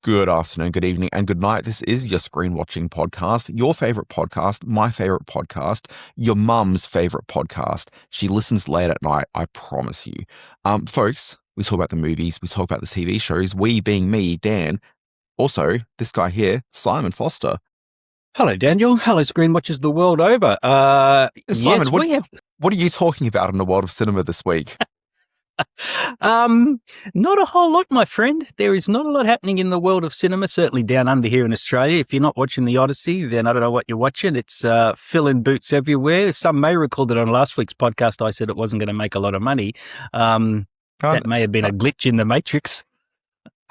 Good afternoon, good evening, and good night. This is your Screen Watching Podcast, your favorite podcast, my favorite podcast, your mum's favorite podcast. She listens late at night, I promise you. Folks, we talk about the movies, we talk about the TV shows, we being me, Dan. Also, this guy here, Simon Foster. Hello, Daniel. Hello, Screen Watchers the world over. Simon, yes, what are you talking about in the world of cinema this week? Not a whole lot, my friend. There is not a lot happening in the world of cinema, certainly down under here in Australia. If you're not watching The Odyssey, then I don't know what you're watching. It's filling boots everywhere. Some may recall that on last week's podcast, I said it wasn't going to make a lot of money. That may have been a glitch in the Matrix.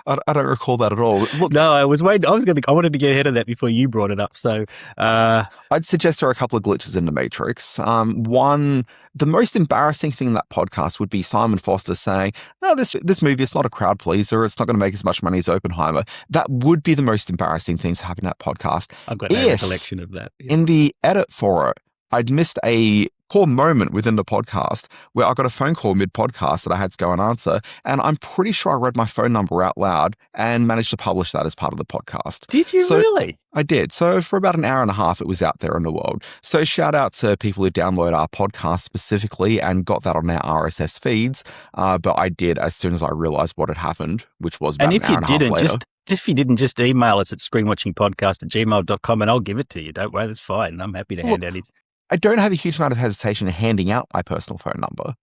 I don't recall that at all. Look, no, I was waiting. I wanted to get ahead of that before you brought it up. So, I'd suggest there are a couple of glitches in the Matrix. One, the most embarrassing thing in that podcast would be Simon Foster saying, "No, this movie is not a crowd pleaser. It's not going to make as much money as Oppenheimer." That would be the most embarrassing thing to happen in that podcast. I've got no recollection of that. Yeah. In the edit for it, I'd missed a core moment within the podcast where I got a phone call mid-podcast that I had to go and answer, and I'm pretty sure I read my phone number out loud and managed to publish that as part of the podcast. Did you really? I did. So for about an hour and a half, it was out there in the world. So shout out to people who download our podcast specifically and got that on our RSS feeds. But I did as soon as I realized what had happened, which was about an hour and a half later. If you didn't, just email us at screenwatchingpodcast@gmail.com and I'll give it to you. Don't worry, that's fine. I'm happy to hand out it. I don't have a huge amount of hesitation in handing out my personal phone number.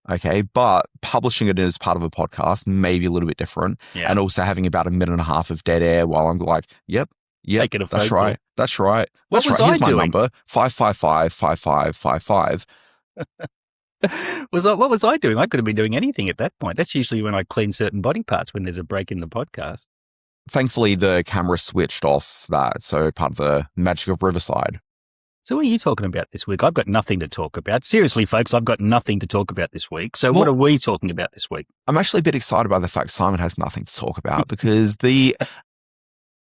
Okay, but publishing it as part of a podcast may be a little bit different. Yeah. And also having about a minute and a half of dead air while I'm like, yep, that's right. That's right. What was Here's I doing? My number, 555-5555. What was I doing? I could have been doing anything at that point. That's usually when I clean certain body parts when there's a break in the podcast. Thankfully, the camera switched off that, so part of the magic of Riverside. So what are you talking about this week? I've got nothing to talk about. Seriously, folks, I've got nothing to talk about this week. So what are we talking about this week? I'm actually a bit excited by the fact Simon has nothing to talk about because the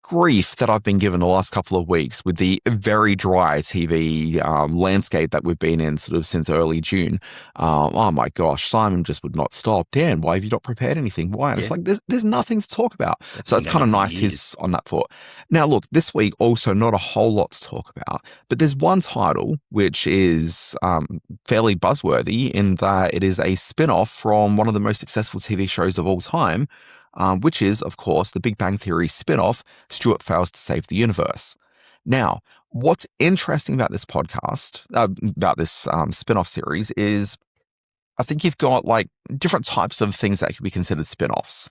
grief that I've been given the last couple of weeks with the very dry TV landscape that we've been in sort of since early June. Oh my gosh, Simon just would not stop. Dan, why have you not prepared anything? Why? And it's like, there's nothing to talk about. So it's kind of nice he's on that thought. Now, look, this week also not a whole lot to talk about, but there's one title which is fairly buzzworthy in that it is a spin-off from one of the most successful TV shows of all time, which is, of course, the Big Bang Theory spin-off, Stuart Fails to Save the Universe. Now, what's interesting about this podcast, about this spin-off series is I think you've got like different types of things that could be considered spin-offs.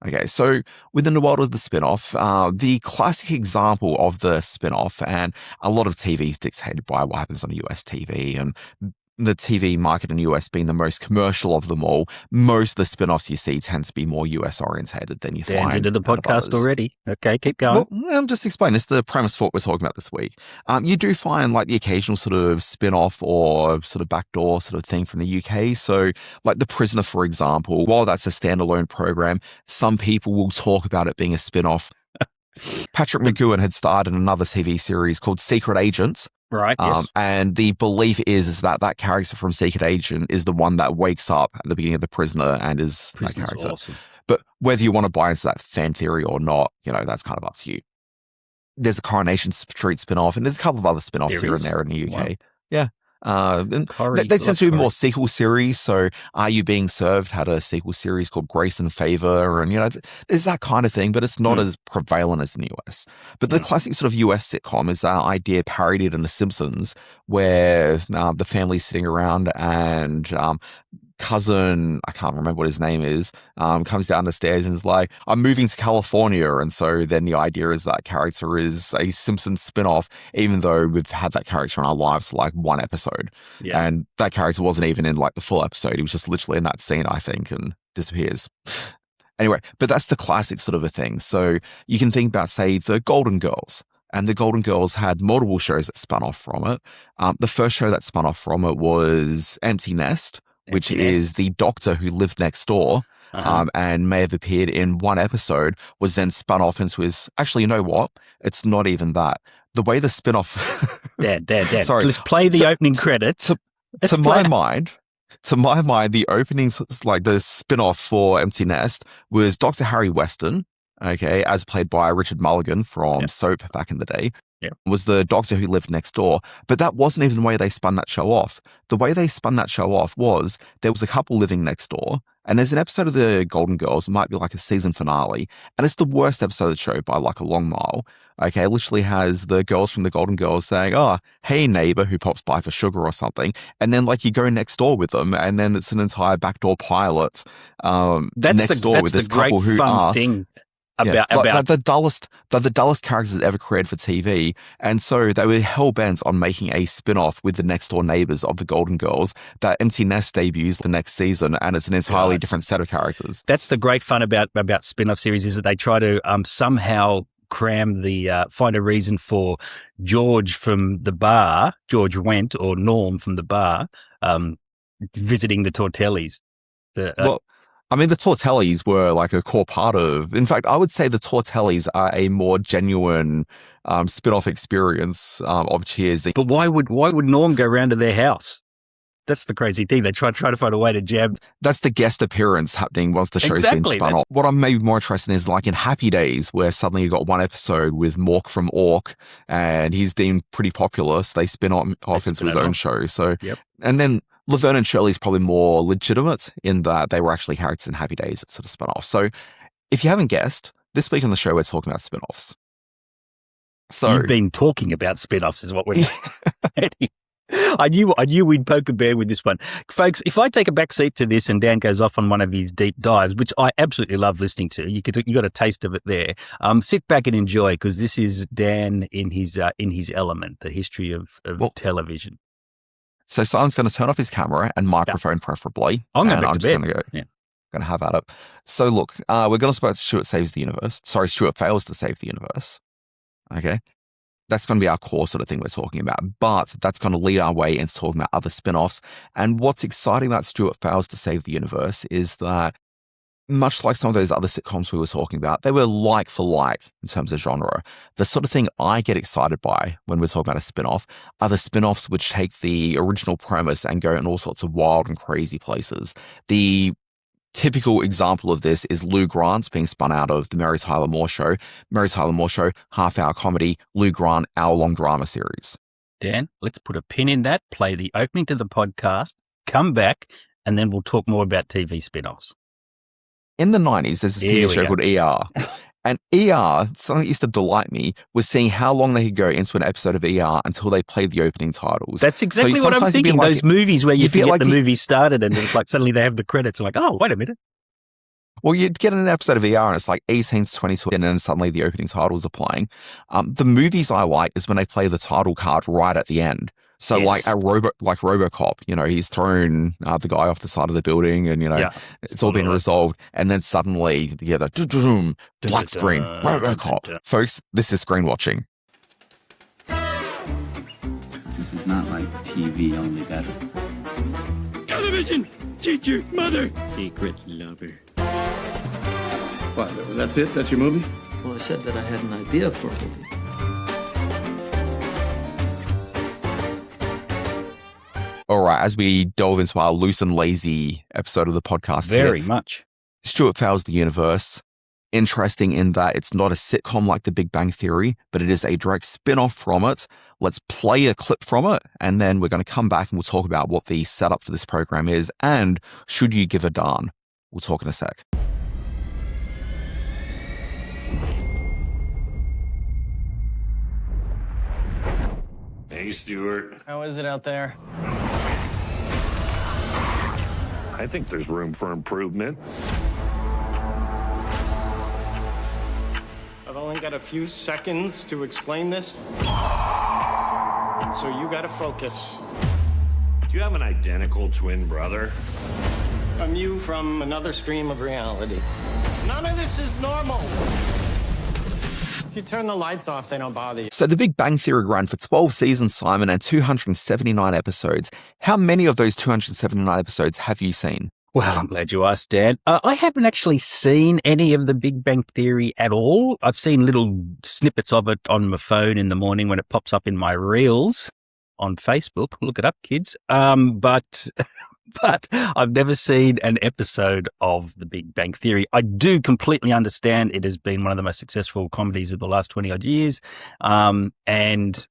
Okay, so within the world of the spin-off, the classic example of the spin-off, and a lot of TV is dictated by what happens on US TV, and the TV market in the US being the most commercial of them all, most of the spin-offs you see tend to be more US orientated than you find. Into the podcast already. Okay, keep going. Well, I'm just explaining. It's the premise for what we're talking about this week. You do find like the occasional sort of spin-off or sort of backdoor sort of thing from the UK. So like The Prisoner, for example, while that's a standalone program, some people will talk about it being a spin-off. Patrick McGowan had starred in another TV series called Secret Agents. Right. Yes. And the belief is that character from Secret Agent is the one that wakes up at the beginning of The Prisoner and is that character. Awesome. But whether you want to buy into that fan theory or not, that's kind of up to you. There's a Coronation Street spin-off, and there's a couple of other spin-offs here and there in the UK. Wow. Yeah. And they tend to be more sequel series. So Are You Being Served had a sequel series called Grace and Favor, and there's that kind of thing, but it's not as prevalent as in the US. But the classic sort of US sitcom is that idea parodied in The Simpsons, where the family's sitting around and cousin, I can't remember what his name is, comes down the stairs and is like, I'm moving to California. And so then the idea is that character is a Simpsons spin-off, even though we've had that character in our lives for like one episode. Yeah. And that character wasn't even in like the full episode. He was just literally in that scene, I think, and disappears. Anyway, but that's the classic sort of a thing. So you can think about, say, the Golden Girls. And the Golden Girls had multiple shows that spun off from it. The first show that spun off from it was Empty Nest, which is the doctor who lived next door and may have appeared in one episode, was then spun off into his... Actually, you know what? It's not even that. The way the spin-off... Dad. Sorry. Let's play the opening credits. To my mind, the opening, like the spin-off for Empty Nest was Dr. Harry Weston, okay, as played by Richard Mulligan from Soap back in the day, Yep. was the doctor who lived next door. But that wasn't even the way they spun that show off. The way they spun that show off was there was a couple living next door, and there's an episode of the Golden Girls, it might be like a season finale, and it's the worst episode of the show by like a long mile. Okay, it literally has the girls from the Golden Girls saying, "Oh, hey neighbor," who pops by for sugar or something, and then like you go next door with them, and then it's an entire backdoor pilot next door with this couple who are thing. About the dullest characters ever created for TV, and so they were hell bent on making a spin-off with the next door neighbors of the Golden Girls. That Empty Nest debuts the next season, and it's an entirely different set of characters. That's the great fun about spin-off series, is that they try to somehow cram find a reason for George from the bar, George Wendt, or Norm from the bar, visiting the Tortellis. I mean, the Tortellis were like a core part of. In fact, I would say the Tortellis are a more genuine spin-off experience of Cheers. But why would Norm go round to their house? That's the crazy thing. They try to find a way to jab. That's the guest appearance happening once the show's been spun off. What I'm maybe more interested in is like in Happy Days, where suddenly you got one episode with Mork from Ork, and he's deemed pretty popular, so they spin off into his own show. So, and then Laverne and Shirley's probably more legitimate in that they were actually characters in Happy Days that sort of spun off. So if you haven't guessed, this week on the show, we're talking about spin-offs. So you've been talking about spin-offs is what we're I knew we'd poke a bear with this one. Folks, if I take a back seat to this and Dan goes off on one of his deep dives, which I absolutely love listening to, you got a taste of it there. Sit back and enjoy, because this is Dan in his element, the history of television. So Simon's going to turn off his camera and microphone preferably. I'm going to bed. Going to have at it. So look, we're going to suppose Stuart saves the universe. Sorry, Stuart fails to save the universe. Okay. That's going to be our core sort of thing we're talking about. But that's going to lead our way into talking about other spin-offs. And what's exciting about Stuart fails to save the universe is that much like some of those other sitcoms we were talking about, they were like for like in terms of genre. The sort of thing I get excited by when we're talking about a spin-off are the spin-offs which take the original premise and go in all sorts of wild and crazy places. The typical example of this is Lou Grant's being spun out of the Mary Tyler Moore Show. Mary Tyler Moore Show, half-hour comedy, Lou Grant, hour-long drama series. Dan, let's put a pin in that, play the opening to the podcast, come back, and then we'll talk more about TV spin-offs. In the 90s, there's a TV show called ER. And ER, something that used to delight me, was seeing how long they could go into an episode of ER until they played the opening titles. That's exactly what I'm thinking. Like, those movies where you forget like the movie started and it's like suddenly they have the credits. I'm like, oh, wait a minute. Well, you'd get an episode of ER and it's like 18 to 22 and then suddenly the opening titles are playing. The movies I like is when they play the title card right at the end. So like RoboCop, he's thrown the guy off the side of the building and, it's all been resolved. And then suddenly, the black screen, RoboCop. Folks, this is screen watching. This is not like TV, only better. Television! Teacher, mother! Secret lover. What, that's it? That's your movie? Well, I said that I had an idea for a movie. All right, as we delve into our loose and lazy episode of the podcast Very much. Stuart fails the universe. Interesting in that it's not a sitcom like The Big Bang Theory, but it is a direct spin-off from it. Let's play a clip from it, and then we're going to come back and we'll talk about what the setup for this program is, and should you give a darn? We'll talk in a sec. Hey, Stuart. How is it out there? I think there's room for improvement. I've only got a few seconds to explain this. So you gotta focus. Do you have an identical twin brother? I'm you from another stream of reality. None of this is normal. If you turn the lights off, they don't bother you. So The Big Bang Theory ran for 12 seasons, Simon, and 279 episodes. How many of those 279 episodes have you seen? Well, I'm glad you asked, Dan. I haven't actually seen any of The Big Bang Theory at all. I've seen little snippets of it on my phone in the morning when it pops up in my reels on Facebook. Look it up, kids. But I've never seen an episode of The Big Bang Theory. I do completely understand it has been one of the most successful comedies of the last 20-odd years, and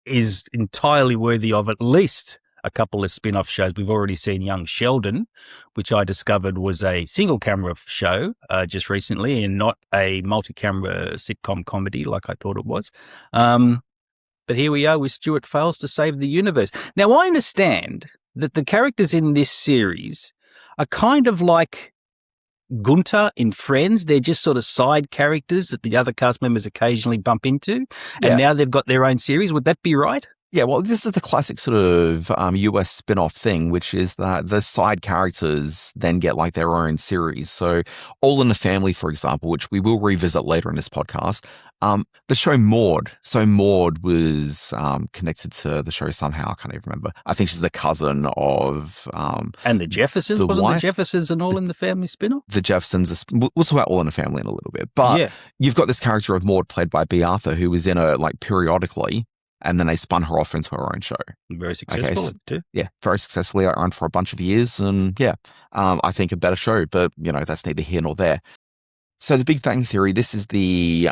is entirely worthy of at least a couple of spin-off shows. We've already seen Young Sheldon, which I discovered was a single-camera show just recently and not a multi-camera sitcom comedy like I thought it was. But here we are with Stuart Fails to Save the Universe. Now, I understand that the characters in this series are kind of like Gunter in Friends. They're just sort of side characters that the other cast members occasionally bump into, and now they've got their own series. Would that be right? Yeah, well, this is the classic sort of US spin-off thing, which is that the side characters then get like their own series. So All in the Family, for example, which we will revisit later in this podcast, the show Maude. So Maude was connected to the show somehow. I can't even remember. I think she's the cousin of... and the Jeffersons? Wasn't the Jeffersons an All in the Family spin-off? The Jeffersons, we'll talk about All in the Family in a little bit. But you've got this character of Maude played by B. Arthur, who was in it like periodically. And then they spun her off into her own show. Very successful, too. Yeah, very successfully. I ran for a bunch of years. And I think a better show. But, that's neither here nor there. So The Big Bang Theory, this is the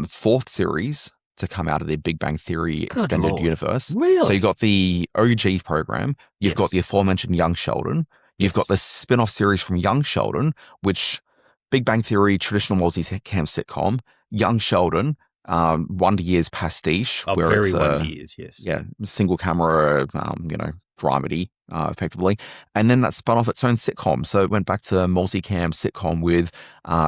fourth series to come out of the Big Bang Theory extended universe. Really? So you've got the OG program. You've got the aforementioned Young Sheldon. You've got the spin-off series from Young Sheldon, which Big Bang Theory, traditional multi-cam sitcom. Young Sheldon, Wonder Years pastiche, where very it's Wonder Years, yes, single camera, dramedy, effectively, and then that spun off its own sitcom. So it went back to multicam sitcom with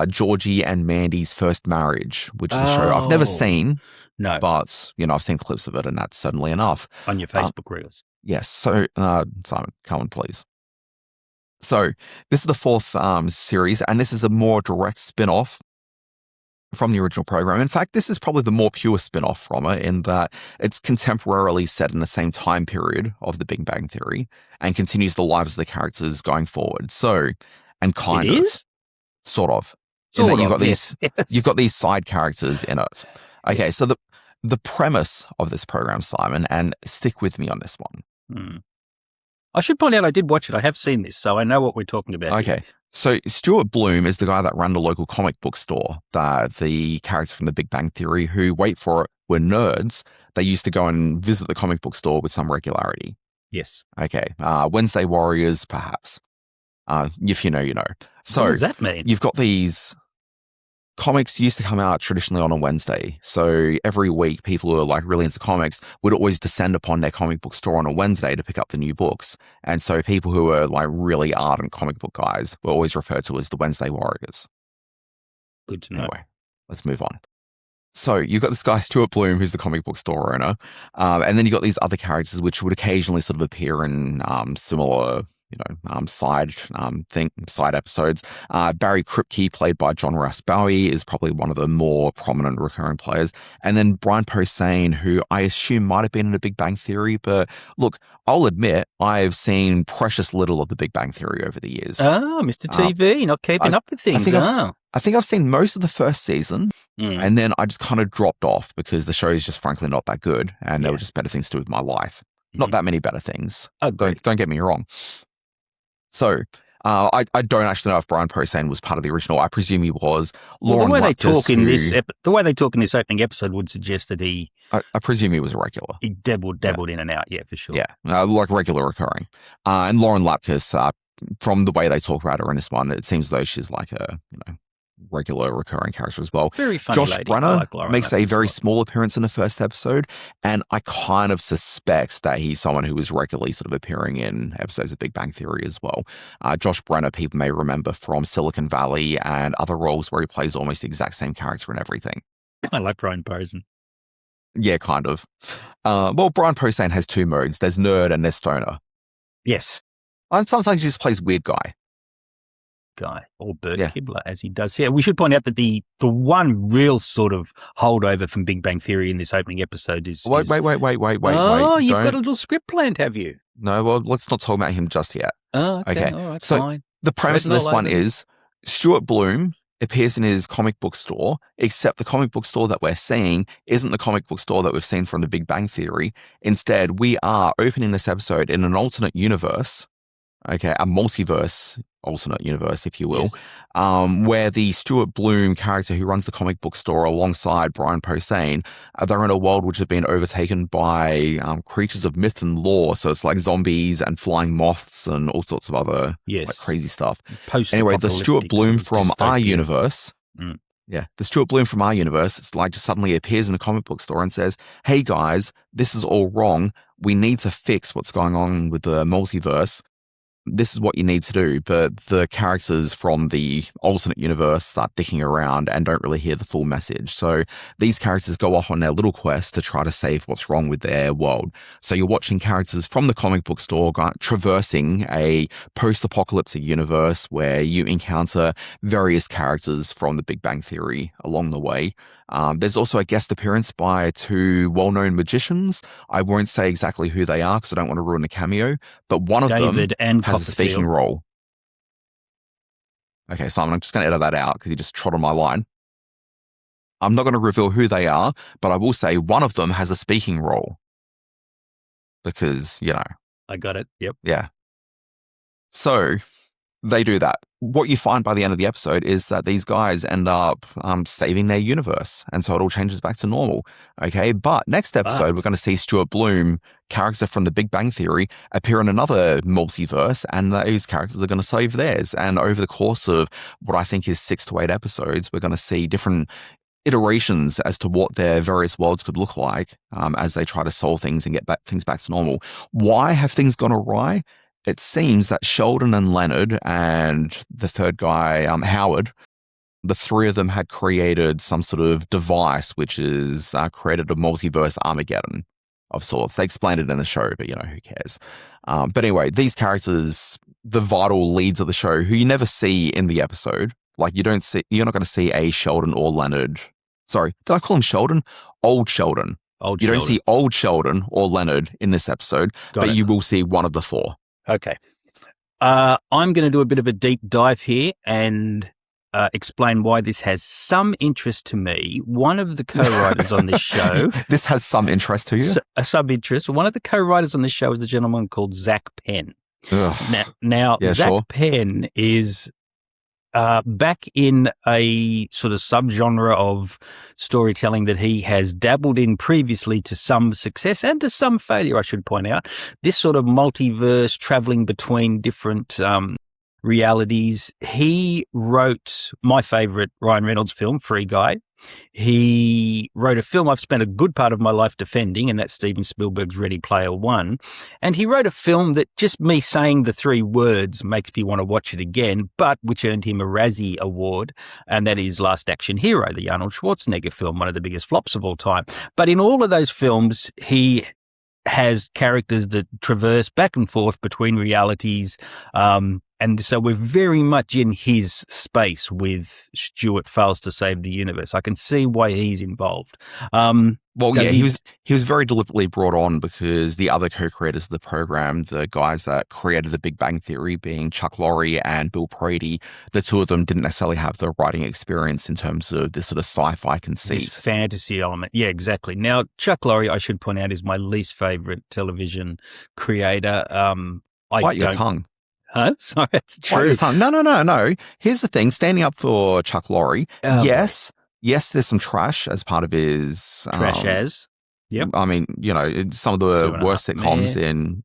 Georgie and Mandy's First Marriage, which is a show I've never seen, but I've seen clips of it, and that's certainly enough on your Facebook reels. Yes. So Simon, come on, please. So this is the fourth series, and this is a more direct spin-off from the original program. In fact, this is probably the more pure spin-off from it in that it's contemporarily set in the same time period of the Big Bang Theory and continues the lives of the characters going forward. So, and kind of, sort of. You've got these side characters in it. Okay, so the premise of this program, Simon, and stick with me on this one. I should point out I did watch it. I have seen this, so I know what we're talking about. Okay. Here. So Stuart Bloom is the guy that ran the local comic book store that the characters from the Big Bang Theory, who, wait for it, were nerds. They used to go and visit the comic book store with some regularity. Yes. Okay. Wednesday Warriors, perhaps. If you know, you know. So what does that mean? You've got these comics used to come out traditionally on a Wednesday. So every week, people who are like really into comics would always descend upon their comic book store on a Wednesday to pick up the new books. And so people who are like really ardent comic book guys were always referred to as the Wednesday Warriors. Good to know. Anyway, let's move on. So you've got this guy, Stuart Bloom, who's the comic book store owner. And then you've got these other characters which would occasionally sort of appear in similar side episodes. Barry Kripke, played by John Ross Bowie, is probably one of the more prominent recurring players. And then Brian Posehn, who I assume might have been in a Big Bang Theory, but look, I'll admit I've seen precious little of the Big Bang Theory over the years. Oh, Mr. TV, not keeping up with things. I think I've seen most of the first season, and then I just kind of dropped off because the show is just frankly not that good, and there were just better things to do with my life. Not that many better things. Don't get me wrong. So, I don't actually know if Brian Posehn was part of the original. I presume he was. The way they talk in this opening episode would suggest that he... I presume he was a regular. He dabbled in and out, for sure. Yeah, like regular recurring. And Lauren Lapkus, from the way they talk about her in this one, it seems as though she's like a, regular recurring character as well. Very funny Josh lady. Brenner makes a very small appearance in the first episode, and I kind of suspect that he's someone who is regularly sort of appearing in episodes of Big Bang Theory as well. Josh Brenner, people may remember from Silicon Valley and other roles where he plays almost the exact same character and everything. I like Brian Posehn. Yeah, kind of. Well, Brian Posehn has two modes. There's nerd and there's stoner. Yes. And sometimes he just plays weird guy. Or Bert Kibler, as he does here. We should point out that the one real sort of holdover from Big Bang Theory in this opening episode is... Wait. Oh, you've got a little script planned, have you? No, well, let's not talk about him just yet. Oh, okay. All right, so fine. The premise of this one is Stuart Bloom appears in his comic book store, except the comic book store that we're seeing isn't the comic book store that we've seen from the Big Bang Theory. Instead, we are opening this episode in an alternate universe, okay, a multiverse alternate universe, if you will, where the Stuart Bloom character who runs the comic book store alongside Brian Posehn, they're in a world which has been overtaken by creatures of myth and lore. So it's like zombies and flying moths and all sorts of other like crazy stuff. Anyway, the Stuart Bloom from our universe, the Stuart Bloom from our universe, it's like just suddenly appears in a comic book store and says, hey guys, this is all wrong. We need to fix what's going on with the multiverse. This is what you need to do. But the characters from the alternate universe start dicking around and don't really hear the full message. So these characters go off on their little quest to try to save what's wrong with their world. So you're watching characters from the comic book store traversing a post-apocalyptic universe where you encounter various characters from the Big Bang Theory along the way. There's also a guest appearance by two well-known magicians. I won't say exactly who they are because I don't want to ruin the cameo, but one of them has a speaking role. Okay, Simon, I'm just going to edit that out because you just trod on my line. I'm not going to reveal who they are, but I will say one of them has a speaking role because, you know. I got it. Yep. Yeah. So they do that. What you find by the end of the episode is that these guys end up saving their universe. And so it all changes back to normal. Okay. But next episode, we're going to see Stuart Bloom, character from the Big Bang Theory, appear in another multiverse. And those characters are going to save theirs. And over the course of what I think is 6 to 8 episodes, we're going to see different iterations as to what their various worlds could look like as they try to solve things and get things back to normal. Why have things gone awry? It seems that Sheldon and Leonard and the third guy, Howard, the three of them had created some sort of device which is created a multiverse Armageddon of sorts. They explained it in the show, but, you know, who cares? But anyway, these characters, the vital leads of the show, who you never see in the episode, like you're not going to see a Sheldon or Leonard. Sorry, did I call him Sheldon? Old Sheldon. You don't see old Sheldon or Leonard in this episode, but you will see one of the four. Okay. I'm going to do a bit of a deep dive here and explain why this has some interest to me. One of the co-writers on this show... This has some interest to you? Some interest. One of the co-writers on this show is a gentleman called Zach Penn. Now yeah, Zach Penn is back in a sort of subgenre of storytelling that he has dabbled in previously to some success and to some failure, I should point out. This sort of multiverse traveling between different realities. He wrote my favorite Ryan Reynolds film, Free Guy. He wrote a film I've spent a good part of my life defending, and that's Steven Spielberg's Ready Player One. And he wrote a film that just me saying the 3 words makes me want to watch it again, but which earned him a Razzie Award, and that is Last Action Hero, the Arnold Schwarzenegger film, one of the biggest flops of all time. But in all of those films, he has characters that traverse back and forth between realities, and so we're very much in his space with Stuart Fails to Save the Universe. I can see why he's involved. He was very deliberately brought on because the other co-creators of the program, the guys that created the Big Bang Theory, being Chuck Lorre and Bill Prady, the two of them didn't necessarily have the writing experience in terms of this sort of sci-fi conceit. This fantasy element. Yeah, exactly. Now, Chuck Lorre, I should point out, is my least favorite television creator. Bite your tongue. Huh? Sorry, that's true. No. Here's the thing. Standing up for Chuck Lorre, yes, there's some trash as part of his... Yep. I mean, you know, some of the worst sitcoms in...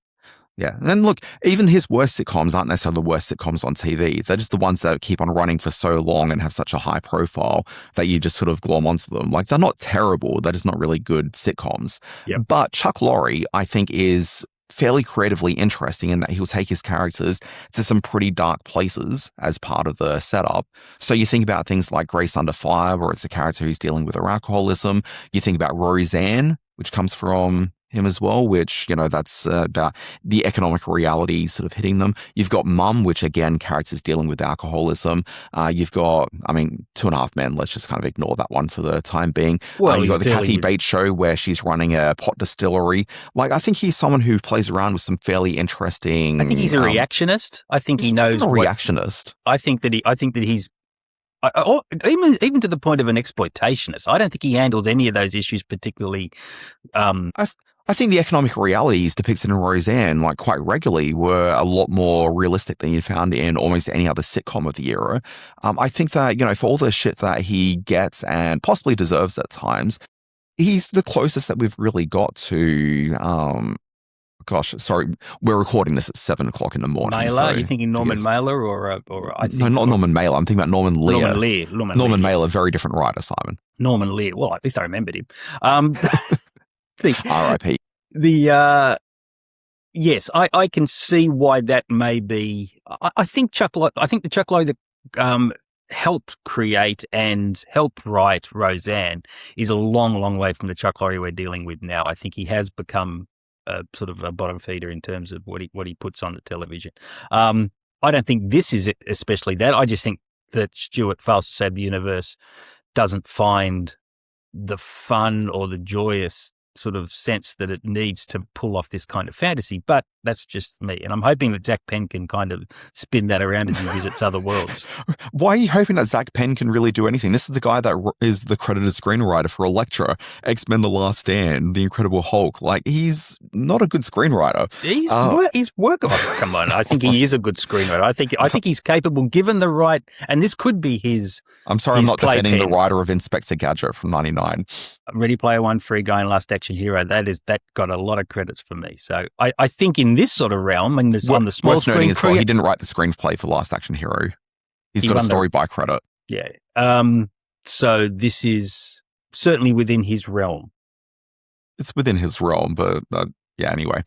Yeah. And look, even his worst sitcoms aren't necessarily the worst sitcoms on TV. They're just the ones that keep on running for so long and have such a high profile that you just sort of glom onto them. Like, they're not terrible. They're just not really good sitcoms. Yep. But Chuck Lorre, I think, is fairly creatively interesting in that he'll take his characters to some pretty dark places as part of the setup. So you think about things like Grace Under Fire, where it's a character who's dealing with her alcoholism. You think about Roseanne, which comes from him as well, which, you know, that's about the economic reality sort of hitting them. You've got Mum, which again, characters dealing with alcoholism. You've got, I mean, 2.5 Men. Let's just kind of ignore that one for the time being. You've got the Kathy Bates show where she's running a pot distillery. Like, I think he's someone who plays around with some fairly interesting... I think he's a reactionist. I think he knows a reactionist. I think that he's even to the point of an exploitationist. I don't think he handles any of those issues particularly. I think the economic realities depicted in Roseanne, like quite regularly, were a lot more realistic than you found in almost any other sitcom of the era. I think that, for all the shit that he gets and possibly deserves at times, he's the closest that we've really got to. Gosh, sorry, we're recording this at 7:00 in the morning. Mailer? So Are you thinking Norman Mailer or I think no, not Norman Mailer. I'm thinking about Norman Lear. Norman Mailer, yes. very different writer, Simon. Norman Lear. Well, at least I remembered him. R.I.P. Yes, I can see why that may be. I think the Chuck Lorre that helped create and help write Roseanne is a long, long way from the Chuck Lorre we're dealing with now. I think he has become sort of a bottom feeder in terms of what he puts on the television. I don't think this is especially that. I just think that Stuart fails to save the universe doesn't find the fun or the joyous sort of sense that it needs to pull off this kind of fantasy, but that's just me. And I'm hoping that Zach Penn can kind of spin that around as he visits other worlds. Why are you hoping that Zach Penn can really do anything? This is the guy that is the credited screenwriter for Elektra, X-Men The Last Stand, The Incredible Hulk. Like, he's not a good screenwriter. He's workable. Come on. I think he is a good screenwriter. I think he's capable, given the right, and this could be his. I'm sorry, I'm not defending the writer of Inspector Gadget from '99. Ready Player One, Free Guy, and Last Action Hero. That got a lot of credits for me. So I think in this sort of realm, and on the small screen, as well, he didn't write the screenplay for Last Action Hero. He's got a story by credit. Yeah. So this is certainly within his realm. It's within his realm, but yeah. Anyway.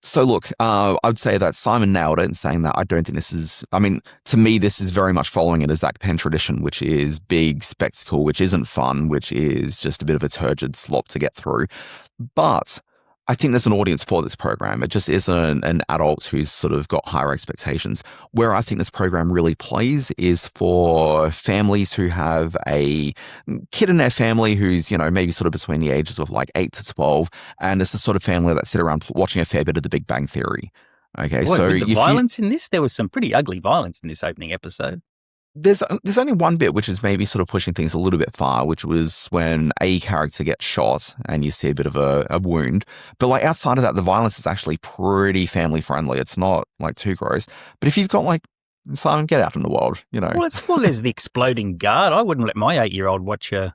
So look, I'd say that Simon nailed it in saying that I don't think this is, to me, this is very much following in a Zach Penn tradition, which is big spectacle, which isn't fun, which is just a bit of a turgid slop to get through. But I think there's an audience for this program. It just isn't an adult who's sort of got higher expectations. Where I think this program really plays is for families who have a kid in their family who's, maybe sort of between the ages of like 8 to 12. And it's the sort of family that sit around watching a fair bit of The Big Bang Theory. Okay, Boy, so with the violence in this, there was some pretty ugly violence in this opening episode. There's only one bit which is maybe sort of pushing things a little bit far, which was when a character gets shot and you see a bit of a wound. But like outside of that, the violence is actually pretty family friendly. It's not like too gross. But if you've got like Simon, get out in the world, Well, there's the exploding guard. I wouldn't let my 8-year-old watch the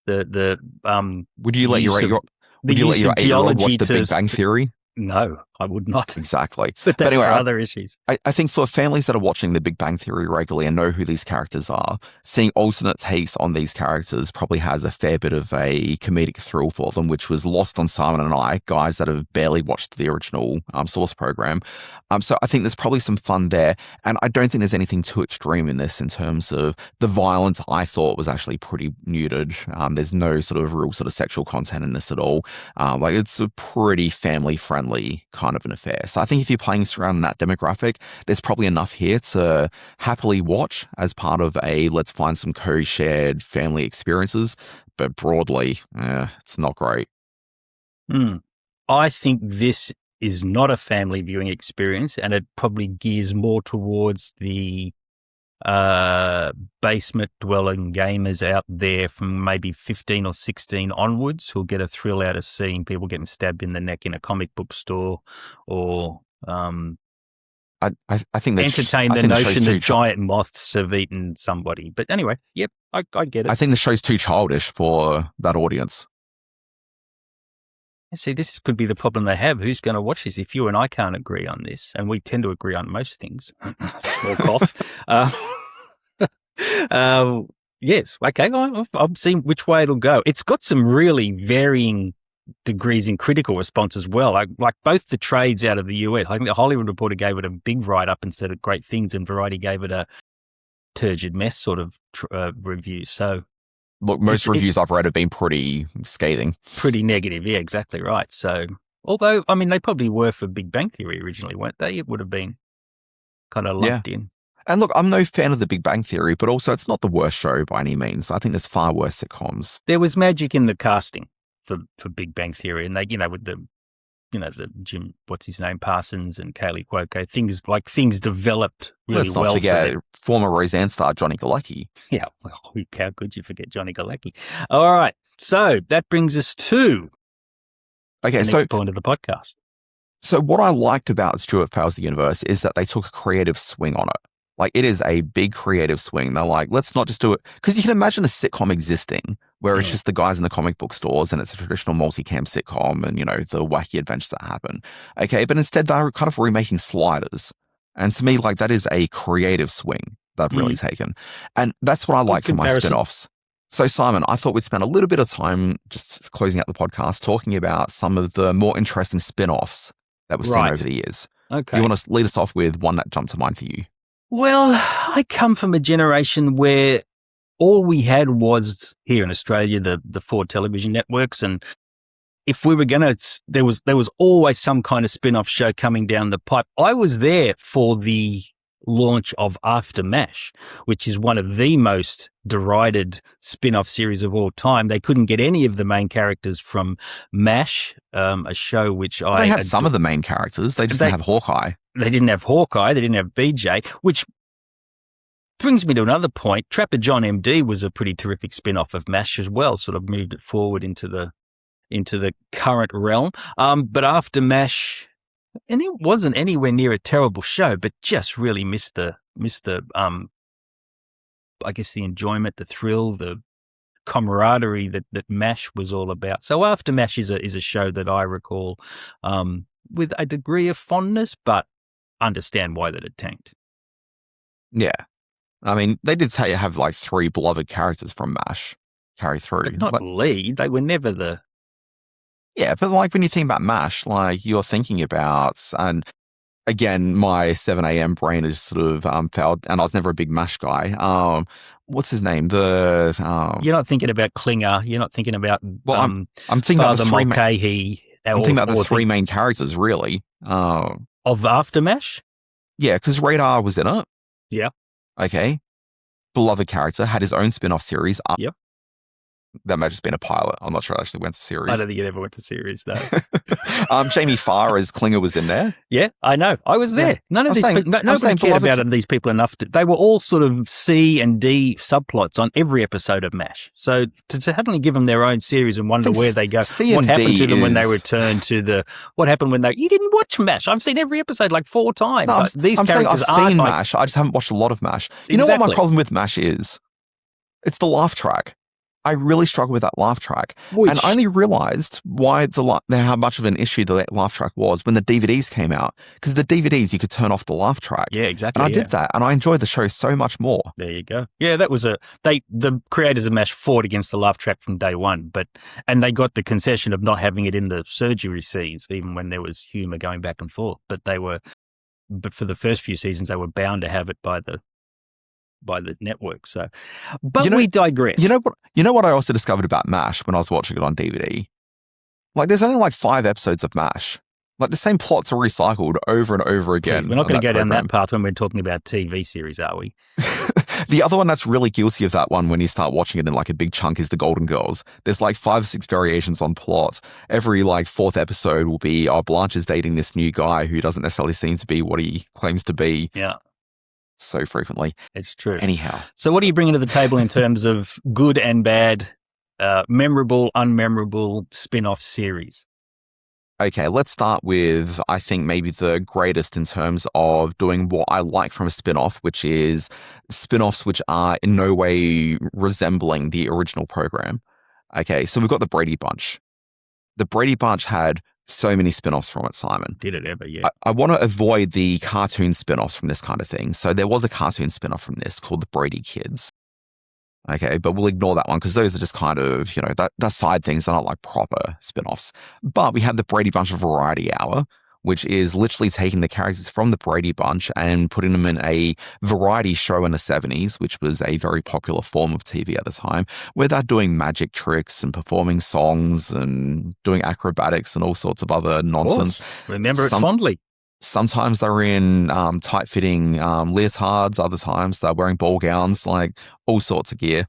Would you let your 8-year-old watch The Big Bang Theory? No, I would not. Exactly. But that's anyway, for other issues. I think for families that are watching The Big Bang Theory regularly and know who these characters are, seeing alternate takes on these characters probably has a fair bit of a comedic thrill for them, which was lost on Simon and I, guys that have barely watched the original Source program. So I think there's probably some fun there. And I don't think there's anything too extreme in this in terms of the violence. I thought was actually pretty muted. There's no sort of real sort of sexual content in this at all. Like it's a pretty family friendly kind of an affair. So I think if you're playing around that demographic, there's probably enough here to happily watch as part of a let's find some co-shared family experiences. But broadly, it's not great. I think this is not a family viewing experience, and it probably gears more towards the basement dwelling gamers out there from maybe 15 or 16 onwards who'll get a thrill out of seeing people getting stabbed in the neck in a comic book store, or I think entertain the notion that giant moths have eaten somebody. But anyway, yep, I get it. I think the show's too childish for that audience. See, this could be the problem they have. Who's going to watch this if you and I can't agree on this? And we tend to agree on most things. Small cough. Yes, okay, I'm seeing which way it'll go. It's got some really varying degrees in critical response as well. Like both the trades out of the US. I think the Hollywood Reporter gave it a big write-up and said great things, and Variety gave it a turgid mess sort of review. So, look, most reviews I've read have been pretty scathing. Pretty negative, yeah, exactly right. So, although, I mean, they probably were for Big Bang Theory originally, weren't they? It would have been kind of lumped in. And look, I'm no fan of the Big Bang Theory, but also it's not the worst show by any means. I think there's far worse sitcoms. There was magic in the casting for Big Bang Theory, and they, with the the Jim, what's his name, Parsons and Kaylee Cuoco, things developed really Let's not well. forget former Roseanne star Johnny Galecki. Yeah, well, how could you forget Johnny Galecki? All right, so that brings us to the next point of the podcast. So what I liked about Stuart Powers the Universe is that they took a creative swing on it. Like, it is a big creative swing. They're like, let's not just do it. Because you can imagine a sitcom existing where it's just the guys in the comic book stores and it's a traditional multicam sitcom and, the wacky adventures that happen. Okay, but instead they're kind of remaking Sliders. And to me, like, that is a creative swing they've really taken. And that's what I like for my spin-offs. So, Simon, I thought we'd spend a little bit of time just closing out the podcast talking about some of the more interesting spin-offs that we've seen over the years. Okay. You want to lead us off with one that jumped to mind for you? Well, I come from a generation where all we had was, here in Australia, the 4 television networks. And if we were going to, there was always some kind of spin-off show coming down the pipe. I was there for the launch of After MASH, which is one of the most derided spin-off series of all time. They couldn't get any of the main characters from MASH, a show which They had some of the main characters. They just didn't have Hawkeye. They didn't have Hawkeye. They didn't have BJ, which brings me to another point. Trapper John MD was a pretty terrific spin-off of MASH as well, sort of moved it forward into the current realm. But After MASH, and it wasn't anywhere near a terrible show, but just really missed the I guess the enjoyment, the thrill, the camaraderie that MASH was all about. So After MASH is a show that I recall with a degree of fondness, but understand why that it tanked. Yeah. I mean, they did say you have like 3 beloved characters from MASH carry through. But not lead. They were never the... Yeah, but like when you think about MASH, like you're thinking about, and again, my 7 a.m. brain is sort of failed, and I was never a big MASH guy. What's his name? You're not thinking about Klinger. You're not thinking about I'm thinking about the 3 Mulcahy. I'm thinking about the 3 main characters, really. Of After MASH? Yeah, because Radar was in it. Yeah. Okay. Beloved character, had his own spin-off series. Yep. That may have just been a pilot. I'm not sure it actually went to series. I don't think it ever went to series, no. Jamie Farr as Klinger was in there. Yeah, I know. I was there. None of nobody cared about these people enough. They were all sort of C and D subplots on every episode of MASH. So to suddenly give them their own series and wonder where they go, what happened to them when they return to what happened when you didn't watch MASH. I've seen every episode like 4 times. No, I'm saying I've seen MASH. I just haven't watched a lot of MASH. You know what my problem with MASH is? It's the laugh track. I really struggle with that laugh track. And I only realized how much of an issue the laugh track was when the DVDs came out. Because the DVDs, you could turn off the laugh track. Yeah, exactly. And I did that, and I enjoyed the show so much more. There you go. Yeah, that was the creators of MASH fought against the laugh track from day one, and they got the concession of not having it in the surgery scenes, even when there was humour going back and forth. But for the first few seasons, they were bound to have it by the network. So, but we digress. You know what I also discovered about MASH when I was watching it on DVD? Like, there's only like 5 episodes of MASH. Like, the same plots are recycled over and over again. Please, we're not going to go down that path when we're talking about TV series, are we? The other one that's really guilty of that one when you start watching it in like a big chunk is the Golden Girls. There's like 5 or 6 variations on plot. Every like 4th episode will be, Blanche is dating this new guy who doesn't necessarily seem to be what he claims to be. Yeah. So frequently. It's true. Anyhow. So what are you bringing to the table in terms of good and bad, memorable, unmemorable spin-off series? Okay, let's start with, I think, maybe the greatest in terms of doing what I like from a spin-off, which is spin-offs which are in no way resembling the original program. Okay, so we've got the Brady Bunch. The Brady Bunch had so many spin-offs from it, Simon. Did it ever, yeah. I want to avoid the cartoon spin-offs from this kind of thing. So there was a cartoon spin-off from this called The Brady Kids. Okay, but we'll ignore that one because those are just kind of, that's side things. They're not like proper spin-offs. But we had the Brady Bunch Variety Hour, which is literally taking the characters from the Brady Bunch and putting them in a variety show in the 70s, which was a very popular form of TV at the time, where they're doing magic tricks and performing songs and doing acrobatics and all sorts of other nonsense. Remember it fondly. Sometimes they're in tight-fitting leotards. Other times they're wearing ball gowns, like all sorts of gear.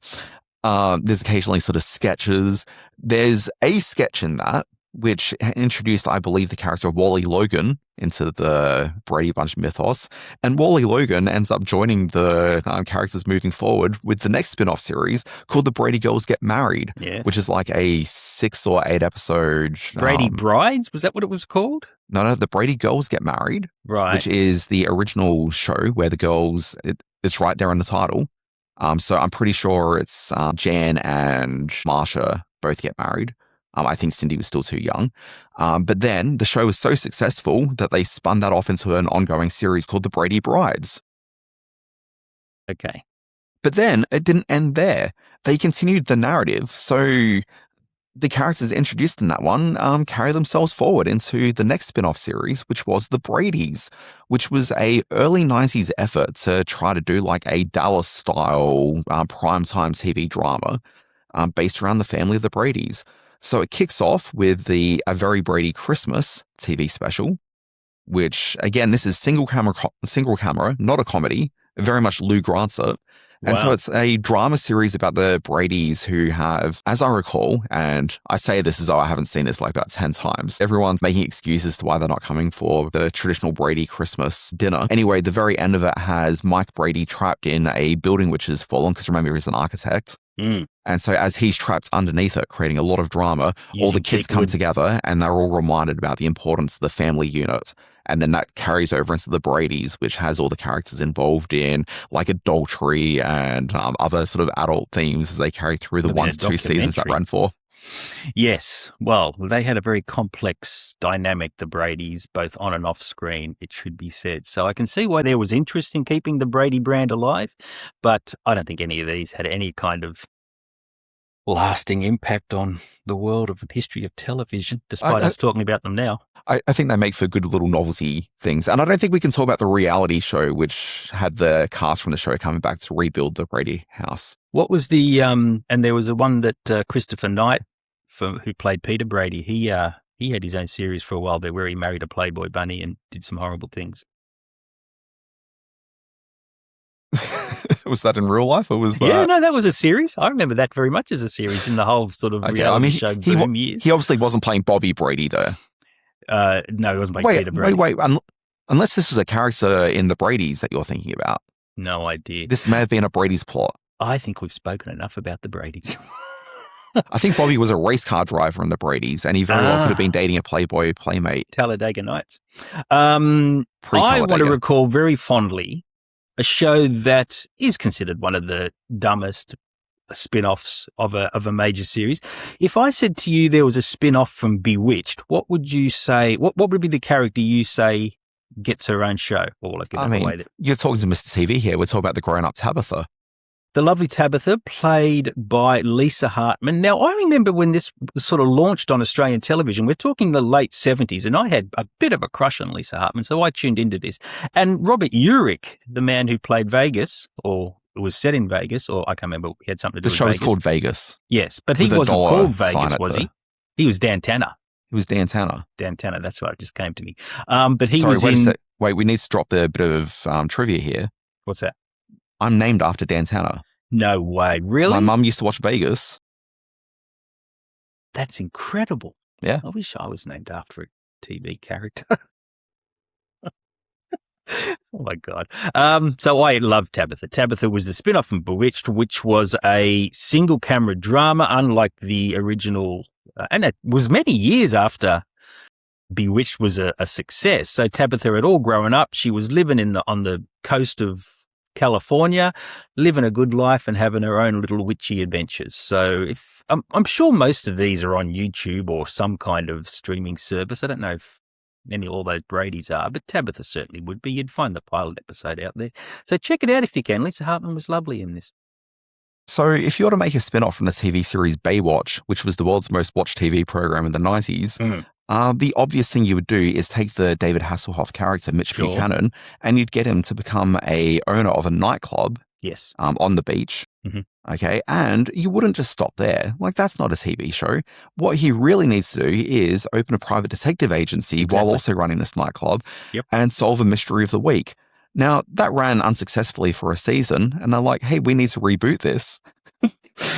There's occasionally sort of sketches. There's a sketch in that which introduced, I believe, the character of Wally Logan into the Brady Bunch mythos. And Wally Logan ends up joining the characters moving forward with the next spin-off series called The Brady Girls Get Married, which is like a 6 or 8 episode... Brady Brides? Was that what it was called? No, The Brady Girls Get Married, which is the original show where the girls... It's right there in the title. So I'm pretty sure it's Jan and Marsha both get married. I think Cindy was still too young. But then the show was so successful that they spun that off into an ongoing series called The Brady Brides. Okay. But then it didn't end there. They continued the narrative. So the characters introduced in that one carry themselves forward into the next spin-off series, which was The Bradys, which was a early 90s effort to try to do like a Dallas-style primetime TV drama based around the family of the Bradys. So it kicks off with A Very Brady Christmas TV special, which, again, this is single camera, not a comedy, very much Lou Grant's it. And so it's a drama series about the Bradys who have, as I recall, and I say this as though I haven't seen this like about 10 times, everyone's making excuses to why they're not coming for the traditional Brady Christmas dinner. Anyway, the very end of it has Mike Brady trapped in a building which has fallen, because remember, he's an architect. And so as he's trapped underneath it, creating a lot of drama, all the kids come together and they're all reminded about the importance of the family unit. And then that carries over into the Bradys, which has all the characters involved in like adultery and other sort of adult themes as they carry through the 1 to 2 seasons that ran for. Yes. Well, they had a very complex dynamic, the Bradys, both on and off screen, it should be said. So I can see why there was interest in keeping the Brady brand alive, but I don't think any of these had any kind of lasting impact on the world of the history of television, despite us talking about them now. I think they make for good little novelty things. And I don't think we can talk about the reality show, which had the cast from the show coming back to rebuild the Brady house. What was the, and there was a one that Christopher Knight, who played Peter Brady, he had his own series for a while there where he married a Playboy bunny and did some horrible things. Was that in real life, or was that? Yeah, no, that was a series. I remember that very much as a series in the whole sort of reality show boom years. He obviously wasn't playing Bobby Brady, though. No, he wasn't playing Peter Brady. Wait. Unless this was a character in the Bradys that you're thinking about. No idea. This may have been a Brady's plot. I think we've spoken enough about the Bradys. I think Bobby was a race car driver in the Bradys, and he very well could have been dating a Playboy playmate. Talladega Nights. I want to recall very fondly a show that is considered one of the dumbest spin-offs of a major series. If I said to you there was a spin-off from Bewitched, what would you say? What would be the character you say gets her own show? You're talking to Mr. TV here. We're talking about the grown-up Tabitha. The lovely Tabitha, played by Lisa Hartman. Now, I remember when this sort of launched on Australian television, we're talking the late 70s, and I had a bit of a crush on Lisa Hartman, so I tuned into this. And Robert Urich, the man who played Vegas, or it was set in Vegas, or I can't remember, he had something to do with Vegas. The show is called Vegas. Yes, but he wasn't called Vegas, was he? He was Dan Tanner. He was Dan Tanner. Dan Tanner, that's right, it just came to me. But he was Wait, we need to drop the bit of trivia here. What's that? I'm named after Dan Tanner. No way. Really? My mum used to watch Vegas. That's incredible. Yeah. I wish I was named after a TV character. Oh, my God. So I love Tabitha. Tabitha was the spin-off from Bewitched, which was a single-camera drama, unlike the original. And it was many years after Bewitched was a success. So Tabitha had all grown up. She was living on the coast of California, living a good life and having her own little witchy adventures. So I'm sure most of these are on YouTube or some kind of streaming service. I don't know if all those Bradys are, but Tabitha certainly would be. You'd find the pilot episode out there. So check it out if you can. Lisa Hartman was lovely in this. So if you were to make a spin-off from the TV series Baywatch, which was the world's most watched TV program in the 90s, the obvious thing you would do is take the David Hasselhoff character, Mitch Buchanan, and you'd get him to become a owner of a nightclub. Yes. On the beach. Mm-hmm. Okay. And you wouldn't just stop there. Like, that's not a TV show. What he really needs to do is open a private detective agency while also running this nightclub and solve a mystery of the week. Now, that ran unsuccessfully for a season, and they're like, hey, we need to reboot this.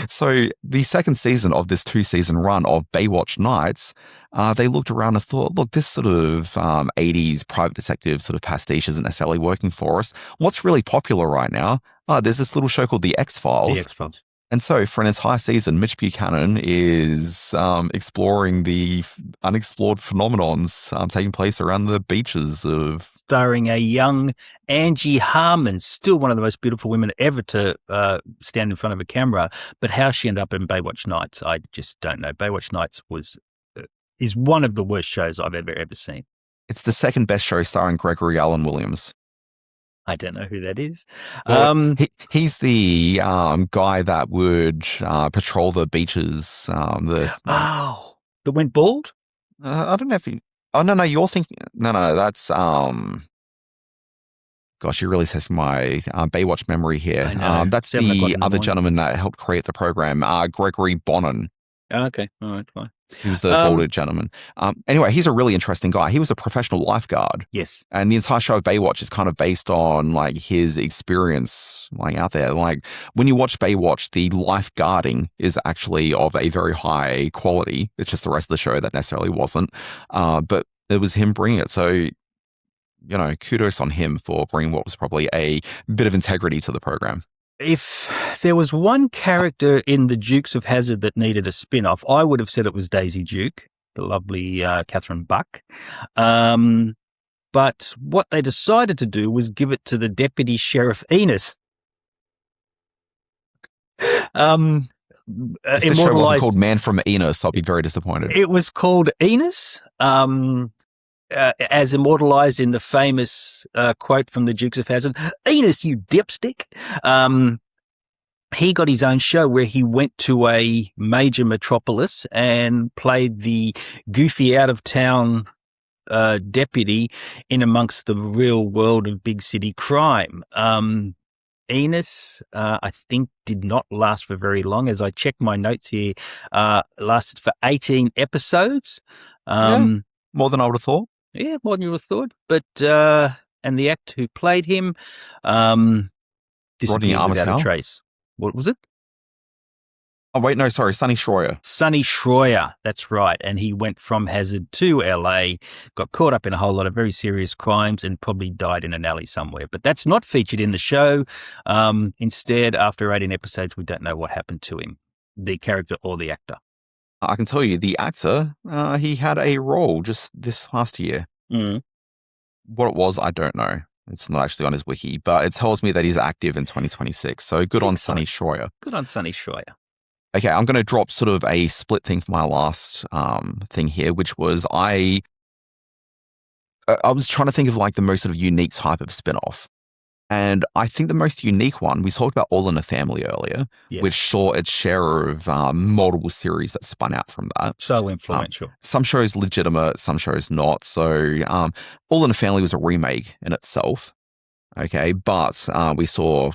So the second season of this 2-season run of Baywatch Nights, they looked around and thought, look, this sort of 80s private detective sort of pastiche isn't necessarily working for us. What's really popular right now? There's this little show called The X-Files. The X-Files. And so for an entire season, Mitch Buchanan is exploring the unexplored phenomenons taking place around the beaches of... Starring a young Angie Harmon, still one of the most beautiful women ever to stand in front of a camera. But how she ended up in Baywatch Nights, I just don't know. Baywatch Nights is one of the worst shows I've ever seen. It's the second best show starring Gregory Allen Williams. I don't know who that is. Well, he's the guy that would patrol the beaches. That went bald? I don't know if he... Oh, no, you're thinking... No, that's... Gosh, you're really testing my Baywatch memory here. I know. That's the other gentleman that helped create the program, Gregory Bonin. Oh, okay, all right, fine. He was the balded gentleman. Anyway, he's a really interesting guy. He was a professional lifeguard. Yes. And the entire show of Baywatch is kind of based on like his experience like out there. Like when you watch Baywatch, the lifeguarding is actually of a very high quality. It's just the rest of the show that necessarily wasn't. But it was him bringing it. So, you know, kudos on him for bringing what was probably a bit of integrity to the program. If there was one character in the Dukes of Hazzard that needed a spin-off, I would have said it was Daisy Duke, the lovely Catherine Buck. But what they decided to do was give it to the Deputy Sheriff Enos. If the show wasn't called Man from Enos, I'll be very disappointed. It was called Enos. As immortalized in the famous quote from the Dukes of Hazzard, "Enos, you dipstick." He got his own show where he went to a major metropolis and played the goofy out-of-town deputy in amongst the real world of big city crime. Enos, I think, did not last for very long. As I check my notes here, lasted for 18 episodes. More than I would have thought. Yeah, more than you would have thought. But, and the actor who played him, disappeared without a trace. What was it? Oh, wait, no, sorry, Sonny Schroyer. Sonny Schroyer, that's right. And he went from Hazzard to LA, got caught up in a whole lot of very serious crimes and probably died in an alley somewhere. But that's not featured in the show. Instead, after 18 episodes, we don't know what happened to him, the character or the actor. I can tell you, the actor, he had a role just this last year. Mm. What it was, I don't know. It's not actually on his wiki, but it tells me that he's active in 2026. So good on Sonny Schroyer. Good on Sonny Schroyer. Okay, I'm going to drop sort of a split thing for my last thing here, which was I was trying to think of like the most sort of unique type of spin-off. And I think the most unique one, we talked about All in the Family earlier, Yes. which saw its share of multiple series that spun out from that. So influential. Some shows legitimate, some shows not. So All in the Family was a remake in itself. Okay, but we saw...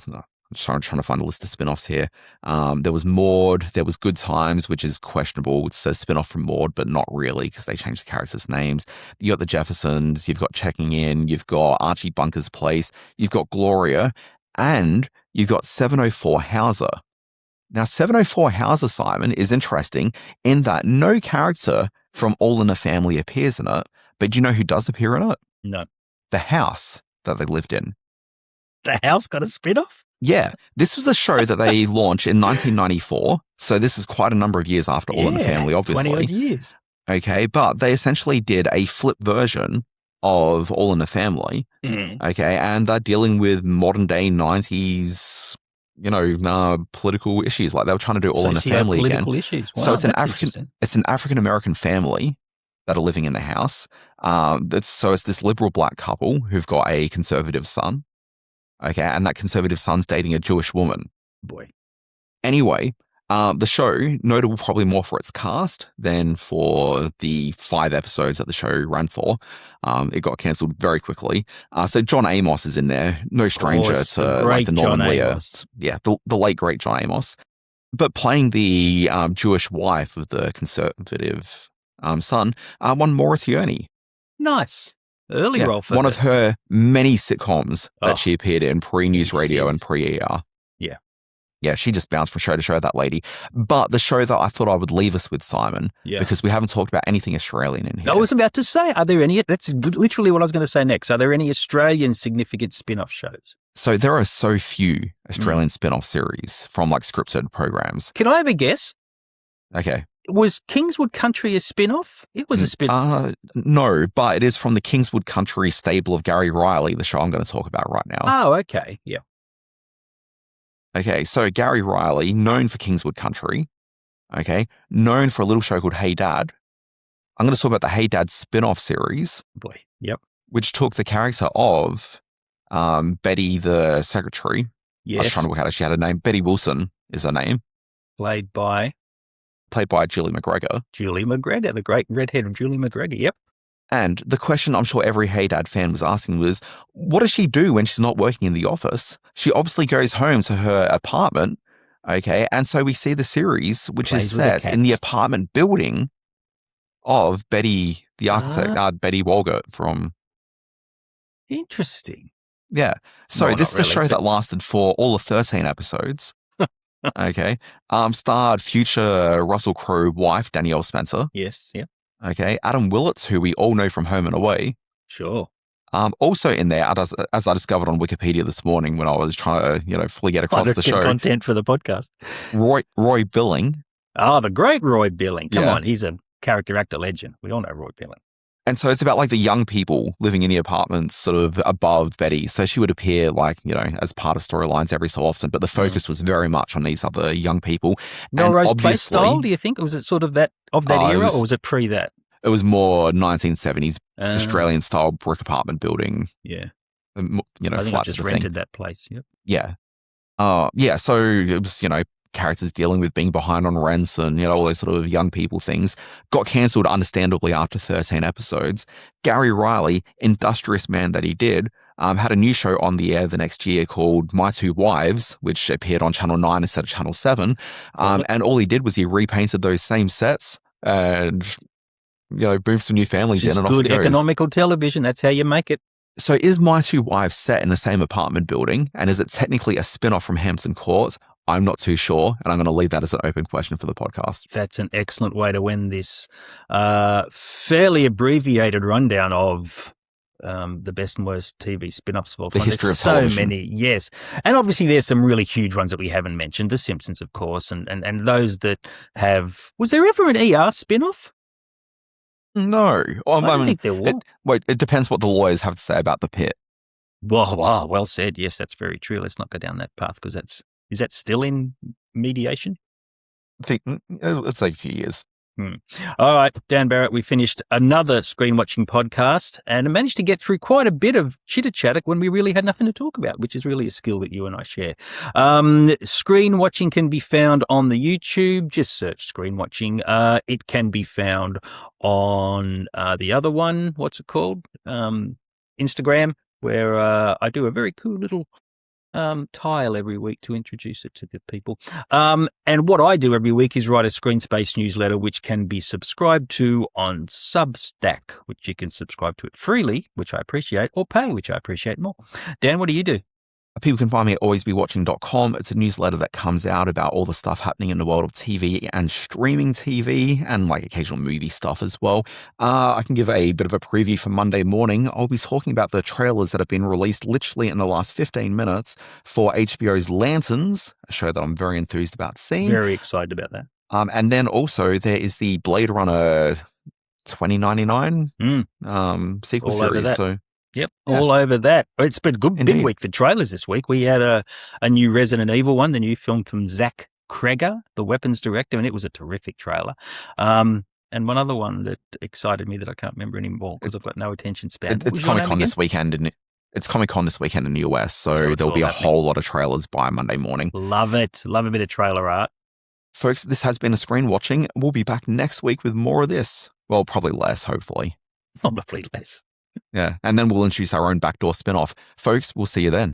I'm trying to find a list of spin-offs here. There was Maude, there was Good Times, which is questionable. It's a spin-off from Maude, but not really because they changed the characters' names. You got The Jeffersons, you've got Checking In, you've got Archie Bunker's Place, you've got Gloria, and you've got 704 Hauser. Now, 704 Hauser, Simon, is interesting in that no character from All in the Family appears in it, but do you know who does appear in it? No. The house that they lived in. The house got a spin-off? Yeah, this was a show that they launched in 1994. So this is quite a number of years after All in the Family, obviously. 20 odd years. Okay, but they essentially did a flip version of All in the Family. Mm. Okay, and they're dealing with modern day 90s, political issues. Like they were trying to do All in the Family again. Issues. Wow, so it's an African American family that are living in the house. So it's this liberal black couple who've got a conservative son. Okay, and that conservative son's dating a Jewish woman. Boy. Anyway, the show, notable probably more for its cast than for the 5 episodes that the show ran for. It got cancelled very quickly. So John Amos is in there, no stranger to like the Norman Lear. Yeah, the late great John Amos. But playing the Jewish wife of the conservative son, one Maurice Yearney. Nice. Early role for one of her many sitcoms that she appeared in pre-News Radio and pre-ER. Yeah. Yeah, she just bounced from show to show, that lady. But the show that I thought I would leave us with, Simon, because we haven't talked about anything Australian in here. I was about to say, are there any? That's literally what I was going to say next. Are there any Australian significant spin-off shows? So there are so few Australian spin-off series from like scripted programs. Can I have a guess? Okay. Was Kingswood Country a spin-off? It was a spin-off. No, but it is from the Kingswood Country stable of Gary Riley, the show I'm going to talk about right now. Oh, okay. Yeah. Okay, so Gary Riley, known for Kingswood Country, known for a little show called Hey Dad. I'm going to talk about the Hey Dad spin-off series. Boy, yep. Which took the character of Betty the secretary. Yes. I was trying to work out if she had a name. Betty Wilson is her name. Played by Julie McGregor. Julie McGregor, the great redhead of Julie McGregor, yep. And the question I'm sure every Hey Dad fan was asking was, what does she do when she's not working in the office? She obviously goes home to her apartment, and so we see the series, which is set in the apartment building of Betty, the architect, Betty Walgett from... Interesting. Yeah. So this is a show that lasted for all of 13 episodes. Starred future Russell Crowe wife, Danielle Spencer. Yes, yeah. Adam Willits, who we all know from Home and Away. Sure. Also in there, as I discovered on Wikipedia this morning when I was trying to, fully get across the show. Content for the podcast. Roy Billing. Oh, the great Roy Billing. Come on, he's a character actor legend. We all know Roy Billing. And so it's about like the young people living in the apartments sort of above Betty. So she would appear like, as part of storylines every so often, but the focus was very much on these other young people. Melrose Place style, do you think? Was it sort of that era or was it pre that? It was more 1970s Australian style brick apartment building. Yeah. I think I just rented that place. Yep. Yeah. So it was, characters dealing with being behind on rents and, all those sort of young people things. Got cancelled, understandably, after 13 episodes. Gary Riley, industrious man that he did, had a new show on the air the next year called My Two Wives, which appeared on Channel 9 instead of Channel 7. And all he did was he repainted those same sets and, moved some new families in and off it goes. Good economical television. That's how you make it. So is My Two Wives set in the same apartment building? And is it technically a spin-off from Hampton Court? I'm not too sure, and I'm going to leave that as an open question for the podcast. That's an excellent way to end this fairly abbreviated rundown of the best and worst TV spin-offs of all time. The history of television. So many, yes. And obviously there's some really huge ones that we haven't mentioned. The Simpsons, of course, and those that have... Was there ever an ER spin-off? No. I don't think there was. It depends what the lawyers have to say about The Pit. Well said. Yes, that's very true. Let's not go down that path because is that still in mediation? I think it's like a few years. All right, Dan Barrett, we finished another screen watching podcast and managed to get through quite a bit of chitter-chatter when we really had nothing to talk about, which is really a skill that you and I share. Screen watching can be found on the YouTube. Just search screen watching. It can be found on the other one. What's it called? Instagram, where I do a very cool little tile every week to introduce it to the people. And what I do every week is write a Screen Space newsletter, which can be subscribed to on Substack, which you can subscribe to it freely, which I appreciate, or pay, which I appreciate more. Dan, what do you do? People can find me at alwaysbewatching.com. It's a newsletter that comes out about all the stuff happening in the world of TV and streaming TV and like occasional movie stuff as well. I can give a bit of a preview for Monday morning. I'll be talking about the trailers that have been released literally in the last 15 minutes for HBO's Lanterns, a show that I'm very enthused about seeing. Very excited about that. And then also there is the Blade Runner 2099 sequel all series. So Yep, all over that. It's been a big week for trailers this week. We had a new Resident Evil one, the new film from Zach Kreger, the weapons director, and it was a terrific trailer. And one other one that excited me that I can't remember anymore because I've got no attention span. It's Comic-Con this weekend, it's Comic-Con this weekend in the US, so there'll be a whole lot of trailers by Monday morning. Love it. Love a bit of trailer art. Folks, this has been a Screen Watching. We'll be back next week with more of this. Well, probably less, hopefully. Probably less. Yeah, and then we'll introduce our own backdoor spin-off. Folks, we'll see you then.